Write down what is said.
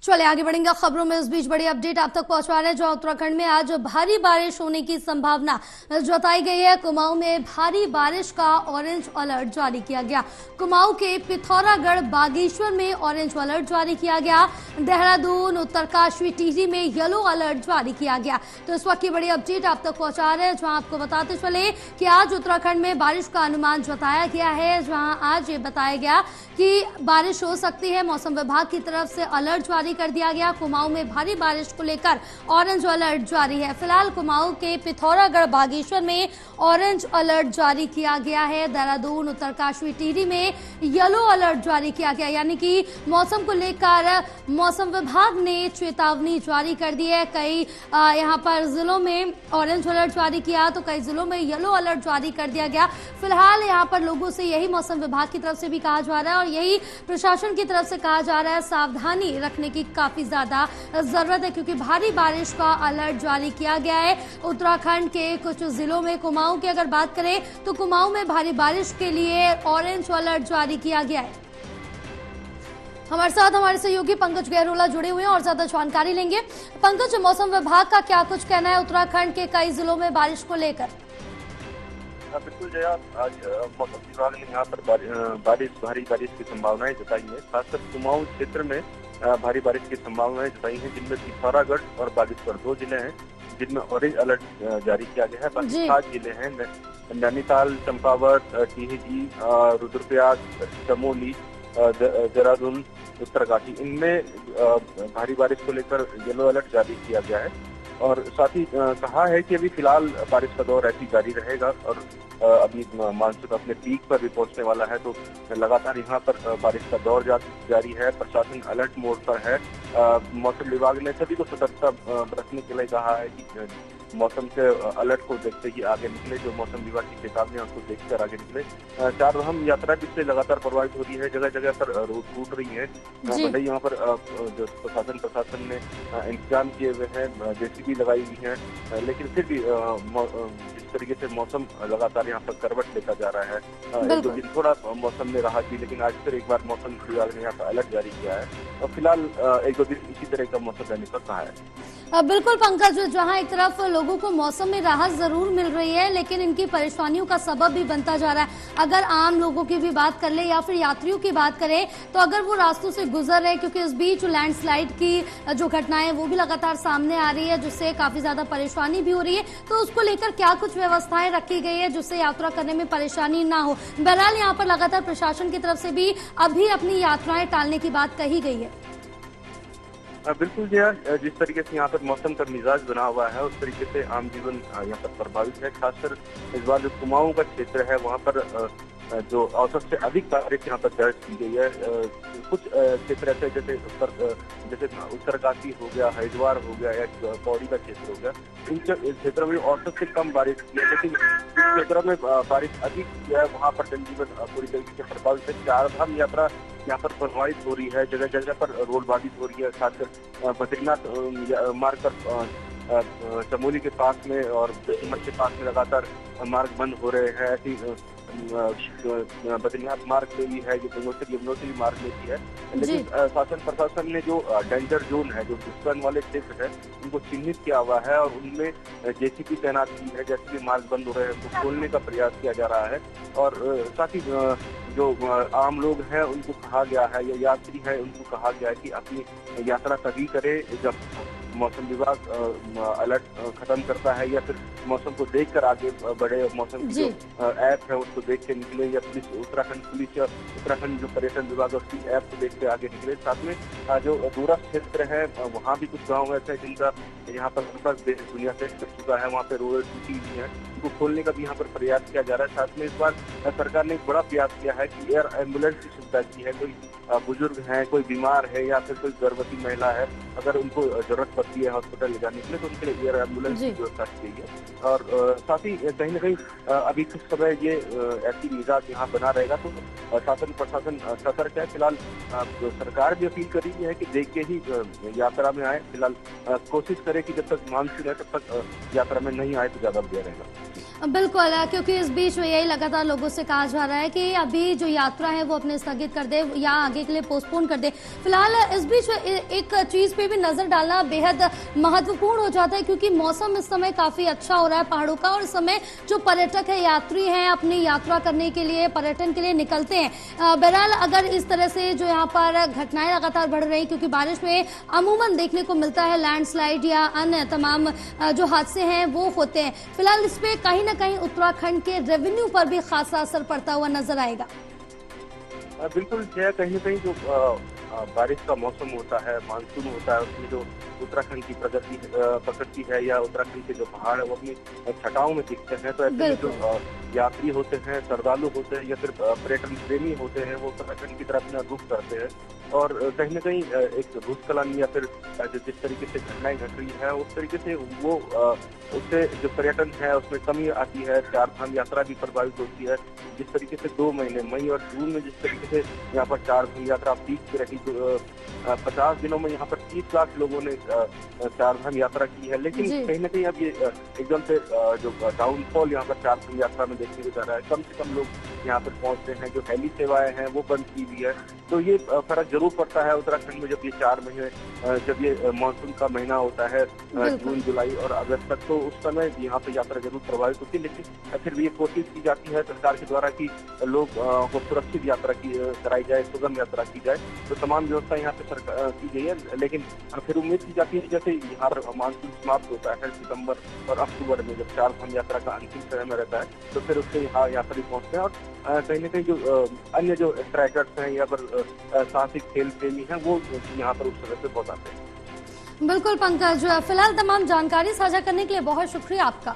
चलिए आगे बढ़ेंगे खबरों में। इस बीच बड़ी अपडेट आप तक पहुंचा रहे हैं, जहां उत्तराखंड में आज भारी बारिश होने की संभावना जताई गई है। कुमाऊं में भारी बारिश का ऑरेंज अलर्ट जारी किया गया। कुमाऊं के पिथौरागढ़ बागेश्वर में ऑरेंज अलर्ट जारी किया गया। देहरादून, उत्तरकाशी, टिहरी में येलो अलर्ट जारी किया गया। तो इस वक्त की बड़ी अपडेट आप तक पहुंचा रहे हैं, जहां आपको बताते चले कि आज उत्तराखंड में बारिश का अनुमान जताया गया है। जहां आज ये बताया गया कि बारिश हो सकती है। मौसम विभाग की तरफ से अलर्ट जारी कर दिया गया। कुमाऊं में भारी बारिश को लेकर ऑरेंज अलर्ट जारी है। फिलहाल कुमाऊं के पिथौरागढ़ बागेश्वर में ऑरेंज अलर्ट जारी किया गया है। देहरादून, उत्तरकाशी, टिहरी में येलो अलर्ट जारी किया गया, यानी कि मौसम को लेकर मौसम विभाग ने चेतावनी जारी कर दी है। कई यहां पर जिलों में ऑरेंज अलर्ट जारी किया तो कई जिलों में येलो अलर्ट जारी कर दिया गया। फिलहाल यहां पर लोगों से यही मौसम विभाग की तरफ से भी कहा जा रहा है और यही प्रशासन की तरफ से कहा जा रहा है, सावधानी रखने की काफी ज्यादा जरूरत है, क्योंकि भारी बारिश का अलर्ट जारी किया गया है उत्तराखंड के कुछ जिलों में। कुमाऊं की अगर बात करें तो कुमाऊं में भारी बारिश के लिए ऑरेंज अलर्ट जारी किया गया है। हमारे साथ हमारे सहयोगी पंकज गहरोला जुड़े हुए हैं और ज्यादा जानकारी लेंगे। पंकज, मौसम विभाग का क्या कुछ कहना है उत्तराखंड के कई जिलों में बारिश को लेकर? बिल्कुल जया, आज मौसम विभाग ने यहाँ पर भारी बारिश की संभावनाएं जताई है। खासकर कुमाऊं क्षेत्र में भारी बारिश की संभावनाएं जताई है, जिनमें पिथौरागढ़ और बागेश्वर 2 जिले हैं जिनमें ऑरेंज अलर्ट जारी किया गया है। बाकी 7 जिले हैं, नैनीताल, चंपावत, टिहरी, रुद्रप्रयाग, चमोली, देहरादून, उत्तरकाशी, इनमें भारी बारिश को लेकर येलो अलर्ट जारी किया गया है। और साथ ही कहा है कि अभी फिलहाल बारिश का दौर ऐसी जारी रहेगा और अभी मानसून अपने पीक पर भी पहुंचने वाला है, तो लगातार यहाँ पर बारिश का दौर जारी है। प्रशासन अलर्ट मोड पर है। मौसम विभाग ने सभी को सतर्कता बरतने के लिए कहा है कि मौसम के अलर्ट को देखते ही आगे निकले, जो मौसम विभाग की चेतावनी है उसको देखकर आगे निकले। चारधाम यात्रा भी इससे लगातार प्रभावित हो रही है, जगह जगह पर रोड टूट रही है। भले यहाँ पर जो प्रशासन ने इंतजाम किए हुए हैं, जेसीबी लगाई हुई है, लेकिन फिर भी जिस तरीके से मौसम लगातार यहाँ पर करवट लेता जा रहा है, 1-2 दिन थोड़ा मौसम में राहत थी, लेकिन आज फिर एक बार मौसम विभाग ने यहाँ पर अलर्ट जारी किया है और फिलहाल 1-2 दिन इसी तरह का मौसम रहने का कहा है। बिल्कुल पंकज, जहां एक तरफ लोगों को मौसम में राहत जरूर मिल रही है, लेकिन इनकी परेशानियों का सबब भी बनता जा रहा है। अगर आम लोगों की भी बात कर ले या फिर यात्रियों की बात करें, तो अगर वो रास्तों से गुजर रहे, क्योंकि इस बीच लैंडस्लाइड की जो घटनाएं वो भी लगातार सामने आ रही है, जिससे काफी ज्यादा परेशानी भी हो रही है, तो उसको लेकर क्या कुछ व्यवस्थाएं रखी गई है जिससे यात्रा करने में परेशानी ना हो? बहरहाल यहाँ पर लगातार प्रशासन की तरफ से भी अभी अपनी यात्राएं टालने की बात कही गई है। बिल्कुल जया, जिस तरीके से यहाँ पर मौसम का मिजाज बना हुआ है उस तरीके से आम जीवन यहाँ पर प्रभावित है। खासकर इस बार जो कुमाऊं का क्षेत्र है वहाँ पर जो औसत से अधिक बारिश यहाँ पर दर्ज की गई है। कुछ क्षेत्र ऐसे जैसे उत्तरकाशी हो गया, हरिद्वार हो गया या पौड़ी का क्षेत्र हो गया, इन क्षेत्रों में औसत से कम बारिश की है, लेकिन जिन क्षेत्रों में बारिश अधिक की है वहाँ पर जनजीवन पूरी तरीके से प्रभावित है। चारधाम यात्रा यहाँ पर प्रभावित हो रही है, जगह जगह पर रोड बाधित हो रही है। खासकर बद्रीनाथ मार्ग पर चमोली के पास में और जोशीमठ के पास में लगातार मार्ग बंद हो रहे हैं। ऐसी बद्रीनाथ मार्ग में भी है, जो यमुनोत्री मार्ग में भी है, लेकिन शासन प्रशासन ने जो डेंजर जोन है, जो दुष्कर्म वाले क्षेत्र है, उनको चिन्हित किया हुआ है और उनमें जेसीबी तैनात की है। जैसे भी मार्ग बंद हो रहे हैं उनको खोलने का प्रयास किया जा रहा है और साथ ही जो आम लोग हैं उनको कहा गया है, या यात्री है उनको कहा गया है कि अपनी यात्रा तभी करे जब मौसम विभाग अलर्ट खत्म करता है, या फिर मौसम को देखकर आगे बढ़े। मौसम की जो ऐप है उसको देख के निकले, या उत्तराखंड पुलिस या उत्तराखंड जो पर्यटन विभाग है उसकी ऐप को देख के आगे निकले। साथ में जो दूरस्थ क्षेत्र है वहाँ भी कुछ गाँव ऐसे हैं जिनका यहाँ पर संपर्क देश दुनिया से कर चुका है, वहाँ पे रोड टूटी हुई है, उनको खोलने का भी यहाँ पर प्रयास किया जा रहा है। साथ में इस बार सरकार ने एक बड़ा प्रयास किया है कि एयर एम्बुलेंस की सुविधा की है। कोई बुजुर्ग है, कोई बीमार है या फिर कोई गर्भवती महिला है, अगर उनको जरूरत पड़ती है हॉस्पिटल ले जाने के लिए, तो उनके लिए एयर एम्बुलेंस की व्यवस्था की गई है। और साथ ही कहीं न कहीं अभी कुछ समय ये ऐसी मिजाज यहाँ बना रहेगा, तो शासन प्रशासन सतर्क है। फिलहाल सरकार भी अपील कर रही है कि देख के ही यात्रा में आए। फिलहाल कोशिश करें कि जब तक मानसून है तब तक यात्रा में नहीं आए तो ज्यादा बढ़िया रहेगा। बिल्कुल, क्योंकि इस बीच में यही लगातार लोगों से कहा जा रहा है कि अभी जो यात्रा है वो अपने स्थगित कर दे या आगे के लिए पोस्टपोन कर दे। फिलहाल इस बीच एक चीज पे भी नजर डालना बेहद महत्वपूर्ण हो जाता है, क्योंकि मौसम इस समय काफी अच्छा हो रहा है पहाड़ों का, और इस समय जो पर्यटक है, यात्री हैं, अपनी यात्रा करने के लिए, पर्यटन के लिए निकलते हैं। बहरहाल अगर इस तरह से जो यहाँ पर घटनाएं लगातार बढ़ रही, क्योंकि बारिश में अमूमन देखने को मिलता है लैंडस्लाइड या अन्य तमाम जो हादसे हैं वो होते हैं। फिलहाल इस पे कहीं ना कहीं उत्तराखंड के रेवेन्यू पर भी खासा असर पड़ता हुआ नजर आएगा। बिल्कुल जया, कहीं न कहीं जो बारिश का मौसम होता है, मानसून होता है, उसमें जो उत्तराखंड की प्रकृति है या उत्तराखंड के जो पहाड़ है वो अपनी छटाओं में दिखते हैं। तो ऐसे में जो यात्री होते हैं, श्रद्धालु होते हैं या फिर पर्यटन प्रेमी होते हैं, वो उत्तराखंड की तरफ अपना रुख करते हैं। और कहीं न कहीं एक भूस्खलन या फिर जिस तरीके से घटनाएं घट रही है, उस तरीके से वो उससे जो पर्यटन है उसमें कमी आती है। चार धाम यात्रा भी प्रभावित होती है। जिस तरीके से 2 महीने मई और जून में जिस तरीके से यहाँ पर चार धाम यात्रा पीक पे रही, 50 दिनों में यहाँ पर 30 लाख लोगों ने चार धाम यात्रा की है। लेकिन कहीं न कहीं अब ये एकदम से जो डाउनफॉल यहाँ पर चार धाम यात्रा में देखने को जा रहा है। कम से कम लोग यहाँ पर पहुंचते हैं। जो हेली सेवाएं हैं वो बंद की हुई है। तो ये फर्क जरूर पड़ता है उत्तराखंड में जब ये 4 महीने, जब ये मानसून का महीना होता है जून, जुलाई और अगस्त तक, तो उस समय यहाँ पे यात्रा जरूर प्रभावित होती है। लेकिन फिर भी ये कोशिश की जाती है सरकार के द्वारा कि लोग को सुरक्षित यात्रा कराई जाए, सुगम यात्रा की जाए। तो तमाम व्यवस्था यहाँ पे सरकार की गई है। लेकिन फिर उम्मीद की जाती है जैसे यहाँ पर मानसून समाप्त होता है सितंबर और अक्टूबर में, जब चार धाम यात्रा का अंतिम चरण में रहता है, तो फिर उससे यहाँ यात्री पहुँचते हैं। और कहीं न कहीं जो अन्य जो ट्रैकर्स हैं या पर साहसिक खेल प्रेमी हैं, वो यहाँ पर उस समय पे पहुँचाते हैं। बिल्कुल पंकज, फिलहाल तमाम जानकारी साझा करने के लिए बहुत शुक्रिया आपका।